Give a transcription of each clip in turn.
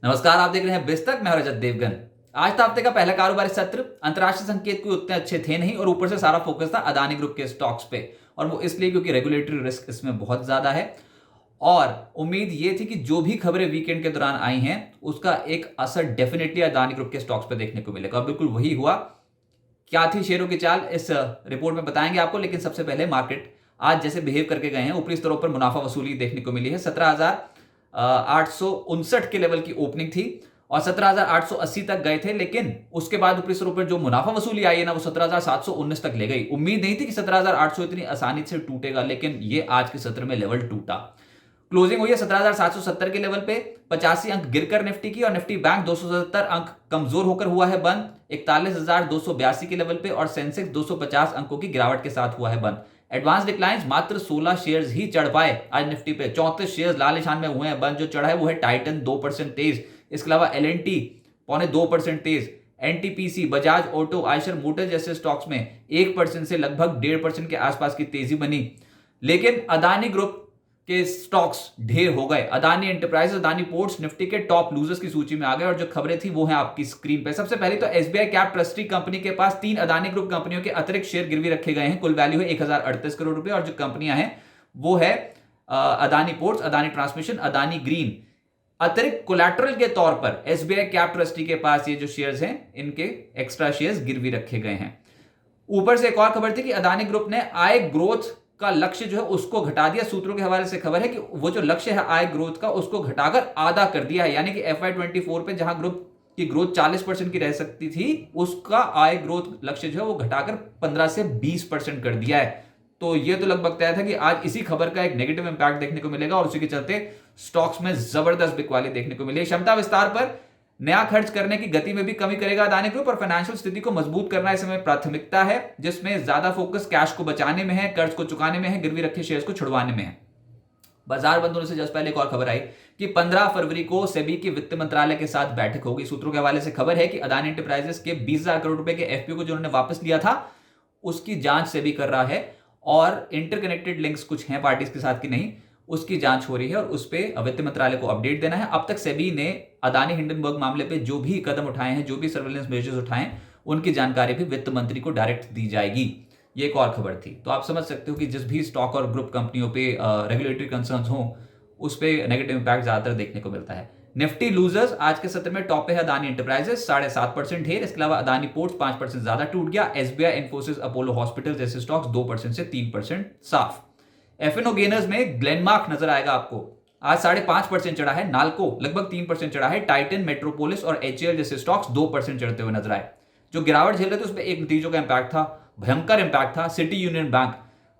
नमस्कार, आप देख रहे हैं बिस्तक। मैं हूं रजत देवगन। आज था हफ्ते का पहला कारोबारी सत्र। अंतर्राष्ट्रीय संकेत कोई उतने अच्छे थे नहीं और ऊपर से सारा फोकस था अदानी ग्रुप के स्टॉक्स पे। और वो इसलिए क्योंकि रेगुलेटरी रिस्क इसमें बहुत ज्यादा है और उम्मीद ये थी कि जो भी खबरें वीकेंड के दौरान आई हैं उसका एक असर डेफिनेटली अदानी ग्रुप के स्टॉक्स पे देखने को मिलेगा। और बिल्कुल वही हुआ। क्या थी शेयरों की चाल, इस रिपोर्ट में बताएंगे आपको। लेकिन सबसे पहले मार्केट आज जैसे बिहेव करके गए हैं, ऊपरी स्तरों पर मुनाफा वसूली देखने को मिली है। 17,859 के लेवल की ओपनिंग थी और 17,880 तक गए थे। लेकिन उसके बाद ऊपरी स्तरों पर जो मुनाफा वसूली आई है ना, वो 17,719 तक ले गई। उम्मीद नहीं थी कि 17,800 इतनी आसानी से टूटेगा, लेकिन ये आज के सत्र में लेवल टूटा। क्लोजिंग हुई है 17,770 के लेवल पे। 85 अंक गिरकर निफ्टी की और निफ्टी बैंक 277 अंक कमजोर होकर हुआ है बंद 41,282 के लेवल पे। और सेंसेक्स 250 अंकों की गिरावट के साथ हुआ है बंद। एडवांस डिक्लाइंस मात्र 16 शेयर्स ही चढ़ पाए आज निफ्टी पे। 34 शेयर्स लाल निशान में हुए हैं बंद। जो चढ़ा है वो है टाइटन 2% तेज। इसके अलावा एलएनटी 0.25% तेज। NTPC, Bajaj auto, Eicher motor जैसे स्टॉक्स में 1% से लगभग 1.5% के आसपास की तेजी बनी। लेकिन अदानी ग्रुप के स्टॉक्स ढेर हो गए। Adani enterprises, Adani ports Nifty के टॉप लूजर्स की सूची में आ गए। और जो खबरें थी वो हैं आपकी स्क्रीन पे। सबसे पहले तो एसबीआई कैप ट्रस्टी कंपनी के पास 3 अदानी ग्रुप कंपनियों के अतिरिक्त शेयर गिरवी रखे गए हैं। कुल वैल्यू है 1038 करोड़ रुपए। और जो कंपनियां हैं वो है Adani ports, Adani transmission, Adani green. अतिरिक्त कोलैटरल के तौर पर एसबीआई कैप ट्रस्टी के पास ये जो शेयर्स हैं, इनके एक्स्ट्रा शेयर्स गिरवी रखे गए हैं। ऊपर से एक और खबर थी कि अदानी ग्रुप ने आय ग्रोथ का लक्ष्य जो है उसको घटा दिया। सूत्रों के हवाले से खबर है कि वो जो लक्ष्य है आय ग्रोथ का, उसको घटाकर आधा कर दिया है। यानी कि FY24 पे जहां ग्रुप की ग्रोथ 40% की रह सकती थी, उसका आय ग्रोथ लक्ष्य जो है वो घटाकर 15 से 20% कर दिया है। तो ये तो लगभग तय था कि आज इसी खबर का एक नेगेटिव इंपैक्ट देखने को मिलेगा और उसी के चलते स्टॉक्स में जबरदस्त बिकवाली देखने को मिली। क्षमता विस्तार पर नया खर्च करने की गति में भी कमी करेगा अदानी ग्रुप और फाइनेंशियल स्थिति को मजबूत करना इस समय प्राथमिकता है, जिसमें ज्यादा फोकस कैश को बचाने में है, कर्ज को चुकाने में है, गिरवी रखे शेयर्स को छुड़वाने में है। बाजार बंद होने से जस्ट पहले एक और खबर आई कि 15 फरवरी को सेबी की वित्त मंत्रालय के साथ बैठक होगी। सूत्रों के हवाले से खबर है कि अदानी एंटरप्राइजेस के 20,000 करोड़ रुपए के एफपीओ को जो उन्होंने वापस लिया था, उसकी जांच सेबी कर रहा है। और इंटरकनेक्टेड लिंक्स कुछ हैं पार्टीज के साथ की नहीं, उसकी जांच हो रही है और उस पर वित्त मंत्रालय को अपडेट देना है। अब तक सेबी ने अदानी हिंडनबर्ग मामले पे जो भी कदम उठाए हैं, जो भी सर्वेलेंस मेजर्स उठाए हैं, उनकी जानकारी भी वित्त मंत्री को डायरेक्ट दी जाएगी। ये एक और खबर थी। तो आप समझ सकते हो कि जिस भी स्टॉक और ग्रुप कंपनियों पे रेगुलेटरी कंसर्न्स हो, उस पर नेगेटिव इंपैक्ट ज्यादातर देखने को मिलता है। निफ्टी लूजर्स आज के सत्र में टॉप पे है अदानी एंटरप्राइजेस 7.5% ढेर। इसके अलावा अदानी पोर्ट्स 5% ज्यादा टूट गया। एसबीआई, इन्फोसिस, अपोलो हॉस्पिटल जैसे स्टॉक्स 2% से 3% साफ। एफएनओ गेनर्स में ग्लेनमार्क नजर आएगा आपको, आज 5.5% चढ़ा है। नाल्को लगभग 3% चढ़ा है। टाइटन, मेट्रोपोलिस और एचएएल जैसे स्टॉक्स 2% चढ़ते हुए नजर आए। जो गिरावट झेल रहे थे उसमें एक नतीजों का इंपैक्ट था, भयंकर इंपैक्ट था। सिटी यूनियन बैंक,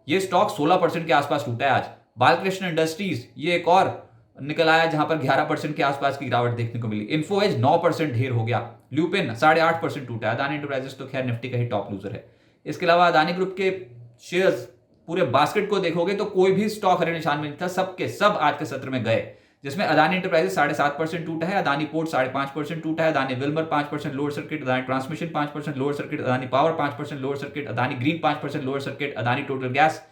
ये स्टॉक 16% के आसपास टूटा है आज। बालकृष्ण इंडस्ट्रीज, ये एक और निकल आया जहां पर 11% के आसपास की गिरावट देखने को मिली। इन्फोएज 9% ढेर हो गया। ल्यूपिन 8.5% टूटा है। अदानी एंटरप्राइजेस तो खैर निफ्टी का ही टॉप लूजर है। इसके अलावा अदानी ग्रुप के शेयर्स पूरे बास्केट को देखोगे तो कोई भी स्टॉक हरे निशान में नहीं था, सबके सब आज के सत्र में गए। जिसमें अदानी एंटरप्राइजेस 7.5% टूटा है। अदानी पोर्ट 5.5% टूटा है। Adani Wilmer 5% lower circuit. Adani transmission 5% lower circuit. Adani power 5% lower circuit. Adani green 5% lower circuit. Adani total gas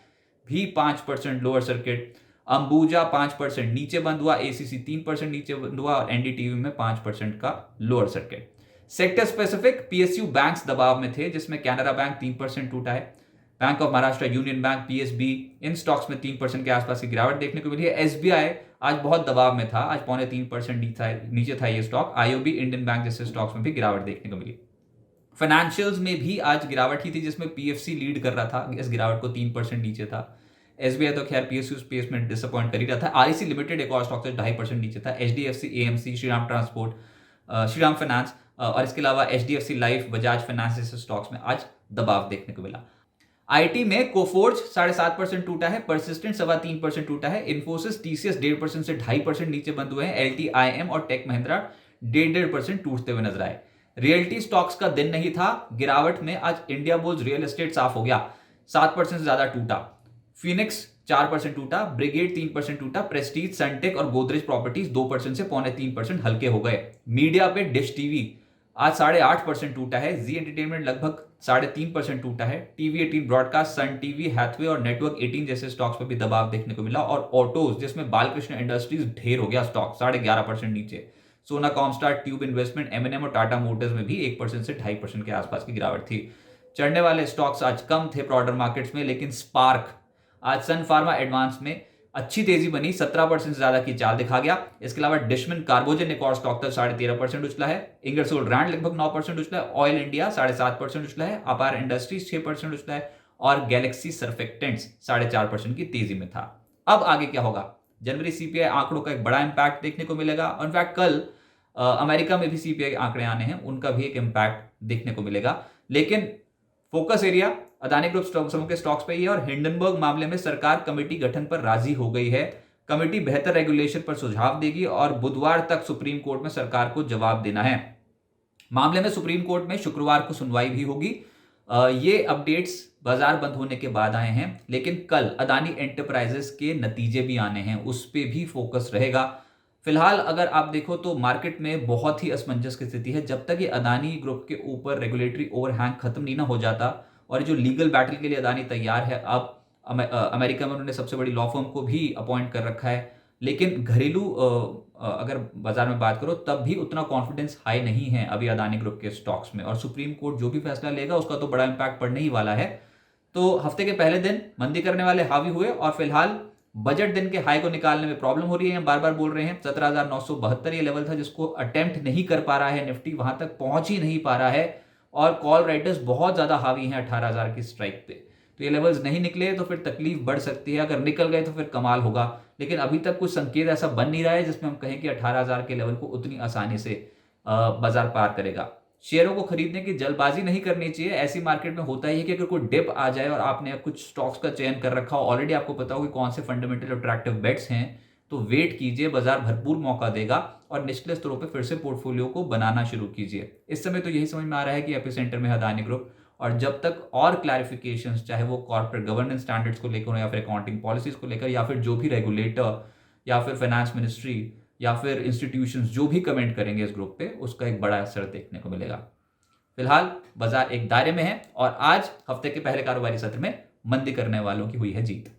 भी 5% लोअर सर्किट। अंबुजा 5% नीचे बंद हुआ। एसीसी 3% नीचे बंद हुआ और एनडीटीवी में 5% का lower circuit. Sector specific PSU banks दबाव में थे, जिसमें कैनरा बैंक 3% टूटा है। Bank of Maharashtra, union bank, PSB, in stocks में 3% के आसपास की गिरावट देखने को मिली है। एसबीआई आज बहुत दबाव में था, आज 3.25% नीचे था ये स्टॉक। आईओबी, इंडियन बैंक जैसे स्टॉक्स में भी गिरावट देखने को मिली। फाइनेंशियल्स में भी आज गिरावट ही थी, जिसमें पीएफसी लीड कर रहा था, इस गिरावट को 3% नीचे था। एसबीआई तो खैर पीएसयू स्पेस में डिसअपॉइंट कर ही रहा था। आरईसी लिमिटेड एक और स्टॉक से 2.5% नीचे था। HDFC, AMC, Shriram transport, Shriram finance और इसके अलावा एचडीएफसी लाइफ, बजाज फाइनेंस जैसे स्टॉक्स में आज दबाव देखने को मिला। आईटी में कोफोर्ज 7.5% टूटा है। परसिस्टेंट 3.25% टूटा है। इन्फोसिस, टीसीएस 1.5% से 2.5% नीचे बंद हुए हैं। एलटीआईएम और टेक महिंद्रा 1.5% टूटते हुए नजर आए। रियल्टी स्टॉक्स का दिन नहीं था गिरावट में। आज इंडिया बुल्स रियल एस्टेट साफ हो गया, 7% से ज्यादा टूटा। फिनिक्स 4% टूटा। ब्रिगेड 3% टूटा। प्रेस्टीज, सनटेक और गोदरेज प्रॉपर्टीज 2% से 3.25% हल्के हो गए। मीडिया पे डिश टीवी आज 8.5% टूटा है। जी एंटरटेनमेंट लगभग 3.5% टूटा है। TV 18 broadcast, Sun TV, Hathaway और नेटवर्क 18 जैसे स्टॉक्स पर भी दबाव देखने को मिला। और ऑटोज जिसमें बालकृष्ण इंडस्ट्रीज ढेर हो गया स्टॉक, 11.5% नीचे। सोना कॉमस्टार, ट्यूब इन्वेस्टमेंट, एमएनएम और टाटा मोटर्स में भी 1% से 2.5% के आसपास की गिरावट थी। चढ़ने वाले स्टॉक्स आज कम थे ब्रॉडर मार्केट्स में, लेकिन स्पार्क, आज सन फार्मा एडवांस में अच्छी तेजी बनी, 17% से ज्यादा की चाल दिखा गया। इसके अलावा डिशमन कार्बोजन एक और स्टॉक था, 13.5% उछला है। इंगरसोल रैंड लगभग 9% उछला है। ऑयल इंडिया 7.5% उछला है। अपार इंडस्ट्रीज 6% उछला है और गैलेक्सी सर्फेक्टेंट्स 4.5% की तेजी में था। अब आगे क्या होगा? जनवरी सीपीआई आंकड़ों का एक बड़ा इंपैक्ट देखने को मिलेगा। इनफैक्ट कल अमेरिका में भी सीपीआई आंकड़े आने हैं, उनका भी एक इंपैक्ट देखने को मिलेगा। लेकिन फोकस एरिया अदानी ग्रुप समूह के स्टॉक्स पे ही है और हिंडनबर्ग मामले में सरकार कमेटी गठन पर राजी हो गई है। कमेटी बेहतर रेगुलेशन पर सुझाव देगी और बुधवार तक सुप्रीम कोर्ट में सरकार को जवाब देना है। मामले में सुप्रीम कोर्ट में शुक्रवार को सुनवाई भी होगी। ये अपडेट्स बाजार बंद होने के बाद आए हैं, लेकिन कल अदानी एंटरप्राइजेस के नतीजे भी आने हैं, उस पर भी फोकस रहेगा। फिलहाल अगर आप देखो तो मार्केट में बहुत ही असमंजस की स्थिति है। जब तक ये अदानी ग्रुप के ऊपर रेगुलेटरी ओवरहैंग खत्म नहीं ना हो जाता और जो लीगल बैटल के लिए अदानी तैयार है, अब अमेरिका में उन्होंने सबसे बड़ी लॉ फर्म को भी अपॉइंट कर रखा है, लेकिन घरेलू अगर बाजार में बात करो तब भी उतना कॉन्फिडेंस हाई नहीं है अभी अदानी ग्रुप के स्टॉक्स में। और सुप्रीम कोर्ट जो भी फैसला लेगा उसका तो बड़ा इंपैक्ट पड़ने ही वाला है। तो हफ्ते के पहले दिन मंदी करने वाले हावी हुए और फिलहाल बजट दिन के हाई को निकालने में प्रॉब्लम हो रही है। हम बार बार बोल रहे हैं 17,972 ये लेवल था जिसको अटेम्प्ट नहीं कर पा रहा है निफ्टी, वहां तक पहुंच ही नहीं पा रहा है और कॉल राइटर्स बहुत ज्यादा हावी हैं 18,000 की स्ट्राइक पे। तो ये लेवल्स नहीं निकले तो फिर तकलीफ बढ़ सकती है, अगर निकल गए तो फिर कमाल होगा। लेकिन अभी तक कुछ संकेत ऐसा बन नहीं रहा है जिसमें हम कहें कि 18,000 के लेवल को उतनी आसानी से बाजार पार करेगा। शेयरों को खरीदने की जल्दबाजी नहीं करनी चाहिए। ऐसी मार्केट में होता ही है कि अगर कोई डिप आ जाए और आपने कुछ स्टॉक्स का चयन कर रखा हो, ऑलरेडी आपको पता हो कि कौन से फंडामेंटल अट्रैक्टिव बेट्स हैं, तो वेट कीजिए, बाजार भरपूर मौका देगा और निचले स्तरों पे फिर से पोर्टफोलियो को बनाना शुरू कीजिए। इस समय तो यही समझ में आ रहा है कि एपिसेंटर में है अदानी ग्रुप, और जब तक और क्लैरिफिकेशंस, चाहे वो कॉर्पोरेट गवर्नेंस स्टैंडर्ड्स को लेकर या फिर अकाउंटिंग पॉलिसीज को लेकर या फिर जो भी रेगुलेटर या फिर फाइनेंस मिनिस्ट्री या फिर इंस्टीट्यूशंस जो भी कमेंट करेंगे इस ग्रुप पे, उसका एक बड़ा असर देखने को मिलेगा। फिलहाल बाजार एक दायरे में है और आज हफ्ते के पहले कारोबारी सत्र में मंदी करने वालों की हुई है जीत।